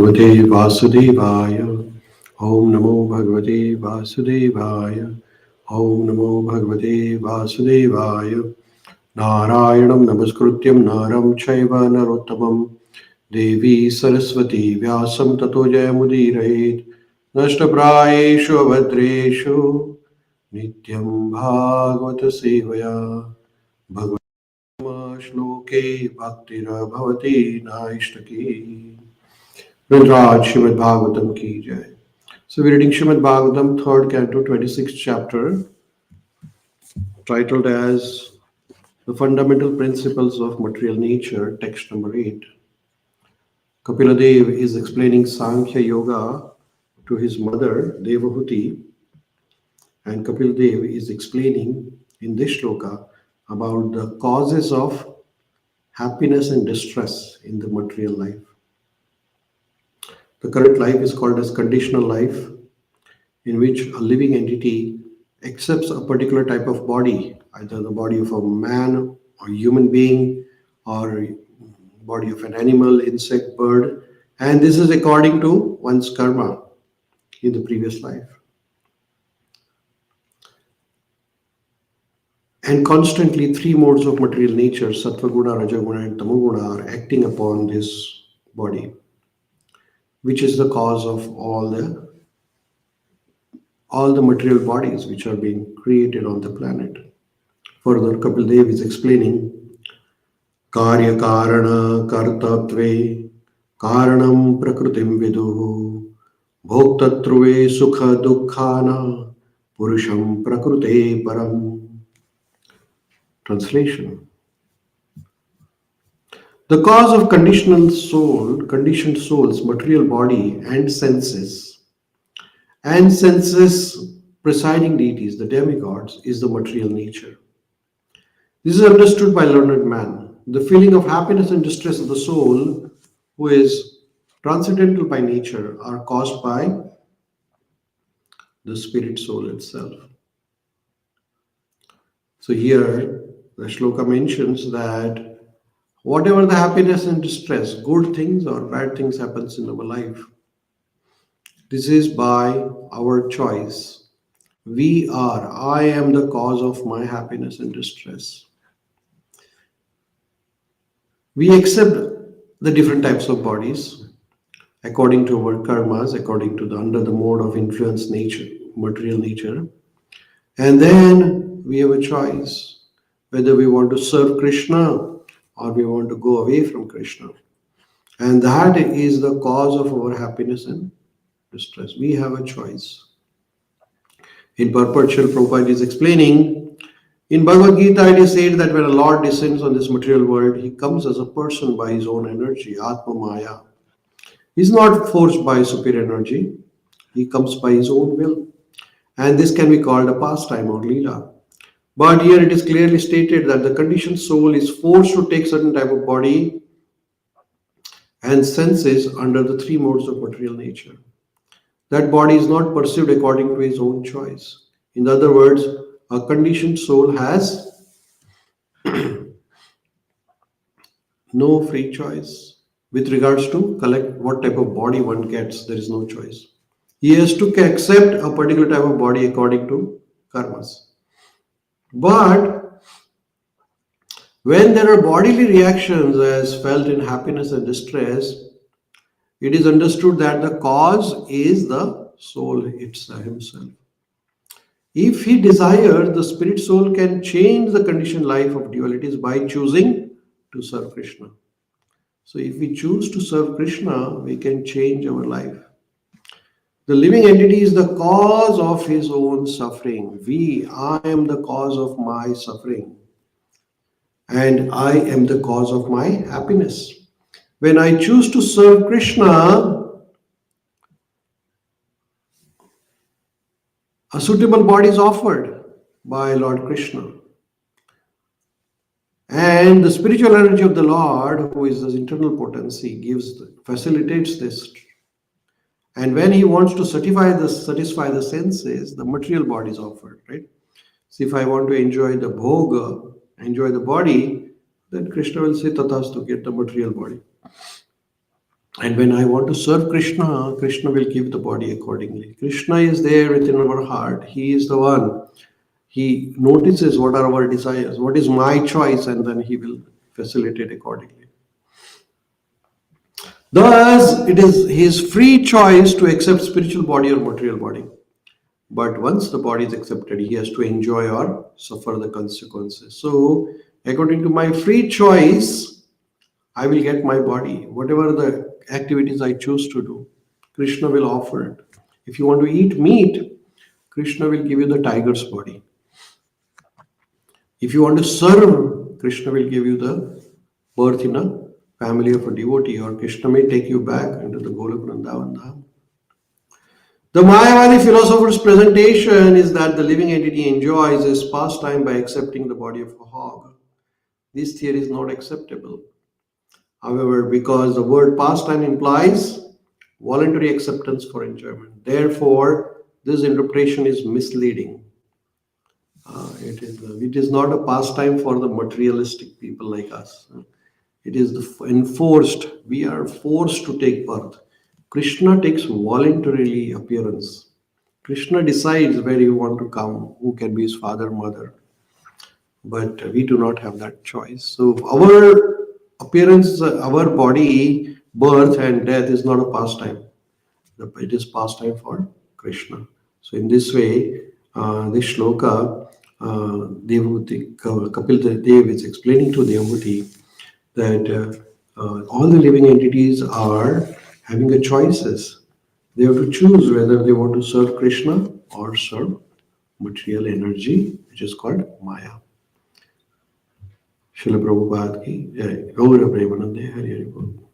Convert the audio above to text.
Bhagavate Vasudevaya. Om Namo Bhagavate Vasudevaya. Om Namo Bhagavate Vasudevaya. Narayanam Namaskrutyam Naram Chaiva Narottamam Devi Saraswati Vyasam Tato Jayamudirayet Nashtaprayeshu Avadreshu Nityam Bhagavata Sevaya Bhagavata Shloke Bhaktira Bhavati Naishtaki. Raj Śrīmad-Bhāgavatam ki jai. So we're reading Śrīmad-Bhāgavatam, 3rd canto, 26th chapter, titled as The Fundamental Principles of Material Nature, text number 8. Kapila Dev is explaining Sankhya Yoga to his mother, Devahuti, and Kapil Dev is explaining in this shloka about the causes of happiness and distress in the material life. The current life is called as conditional life, in which a living entity accepts a particular type of body, either the body of a man or human being, or body of an animal, insect, bird, and this is according to one's karma in the previous life. And constantly, three modes of material nature, Sattva Guna, Rajaguna, and Tamoguna, are acting upon this body, which is the cause of all the material bodies which are being created on the planet. Further, Kapil Dev is explaining Karya Karana Kartatve Karanam Prakritim Viduhu Bhoktatruve Sukha Dukkhana Purusham Prakrute Param. Translation. The cause of conditioned soul's material body and senses presiding deities, the demigods, is the material nature. This is understood by learned man. The feeling of happiness and distress of the soul, who is transcendental by nature, are caused by the spirit soul itself. So here the shloka mentions that whatever the happiness and distress, good things or bad things happens in our life, this is by our choice. I am the cause of my happiness and distress. We accept the different types of bodies according to our karmas, according to under the mode of influence nature, material nature. And then we have a choice whether we want to serve Krishna or we want to go away from Krishna. And that is the cause of our happiness and distress. We have a choice. In purport, Srila Prabhupada is explaining, in Bhagavad Gita it is said that when a Lord descends on this material world, he comes as a person by his own energy, Atma Maya. He is not forced by superior energy. He comes by his own will. And this can be called a pastime or Leela. But here it is clearly stated that the conditioned soul is forced to take certain type of body and senses under the three modes of material nature. That body is not perceived according to his own choice. In other words, a conditioned soul has no free choice. With regards to collect what type of body one gets, there is no choice. He has to accept a particular type of body according to karmas. But when there are bodily reactions as felt in happiness and distress, it is understood that the cause is the soul himself. If he desires, the spirit soul can change the conditioned life of dualities by choosing to serve Krishna. So if we choose to serve Krishna, we can change our life. The living entity is the cause of his own suffering. I am the cause of my suffering. And I am the cause of my happiness. When I choose to serve Krishna, a suitable body is offered by Lord Krishna. And the spiritual energy of the Lord, who is the internal potency, facilitates this. And when he wants to satisfy the senses, the material body is offered, right? So if I want to enjoy the bhoga, enjoy the body, then Krishna will say, Tathastu, get the material body. And when I want to serve Krishna, Krishna will give the body accordingly. Krishna is there within our heart. He is the one. He notices what are our desires, what is my choice, and then he will facilitate accordingly. Thus, it is his free choice to accept spiritual body or material body. But once the body is accepted, he has to enjoy or suffer the consequences. So, according to my free choice, I will get my body. Whatever the activities I choose to do, Krishna will offer it. If you want to eat meat, Krishna will give you the tiger's body. If you want to serve, Krishna will give you the birth in a family of a devotee, or Krishna may take you back into the Golok Vrindavan Dham. The Mayavadi philosopher's presentation is that the living entity enjoys his pastime by accepting the body of a hog. This theory is not acceptable. However, because the word pastime implies voluntary acceptance for enjoyment, therefore, this interpretation is misleading. It is not a pastime for the materialistic people like us. It is enforced. We are forced to take birth. Krishna takes voluntarily appearance. Krishna decides where you want to come, who can be his father, mother. But we do not have that choice. So our appearance, our body, birth and death is not a pastime. It is pastime for Krishna. So in this way, this shloka, Kapil Dev is explaining to Devahuti that all the living entities are having a choices. They have to choose whether they want to serve Krishna or serve material energy, which is called Maya. Srila Prabhupada ki Jai. Gaura Premanande Hari Hari Bol.